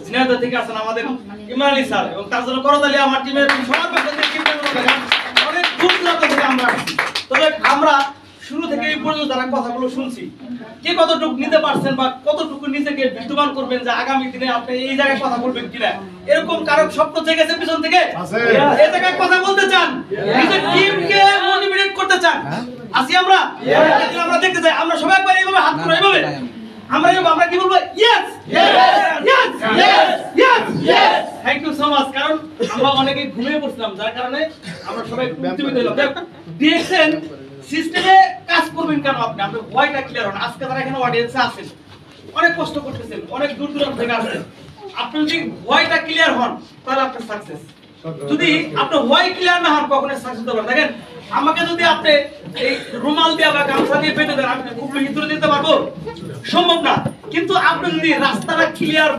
ঝিনাইদহ থেকে আছেন আমাদের ইমরান আলী স্যার এবং তার জন্য করতালি আমার টিমের সবার পক্ষ থেকে অনেক দূর দূরান্ত থেকে আমরা আসছি। তবে আমরা শুরু থেকে এই পর্যন্ত যারা কথাগুলো শুনছি কে কতটুকু নিতে পারছেন বা কতটুকু নিজেকে বিদ্যমান করবেন যে আগামী দিনে আপনি এই জায়গায় কথা বলবেন কিনা, এরকম কারো স্বপ্ন জেগেছে পিছন থেকে এই জায়গায় কথা বলতে চান, নিজের টিমকে মোটিভেট করতে চান, আসি আমরা আমরা দেখতে চাই। আমরা সবাই একবার এইভাবে হাত করে এইভাবে আমরা কি বলবো? Yes yes yes yes yes. Thank you so much. কারণ আমরা অনেকে ঘুমিয়ে পড়ছিলাম, যার কারণে আমরা সবাই উত্তেজিত হলাম। দেখছেন সিস্টেমে কাজ করবেন কেন আপনি ওয়াইটা ক্লিয়ার হন। আজকে তারা এখানে অডিয়েন্সে আছেন, অনেক কষ্ট করতেছেন, অনেক দূর দূরান্ত থেকে আসছেন। আপনি যদি ওয়াইটা ক্লিয়ার হন তাহলে আপনি সাকসেস। যদি আপনি ওয়াই ক্লিয়ার না হন কখনোই সাকসেস হতে পারবেন। দেখেন আমাকে যদি আপনি এই রুমাল দিয়ে বা গামছা দিয়ে পেতে দেন আমি খুব ভিতরে যেতে পারবো? সম্ভব না। কিন্তু আপনি যদি রাস্তাটা ক্লিয়ার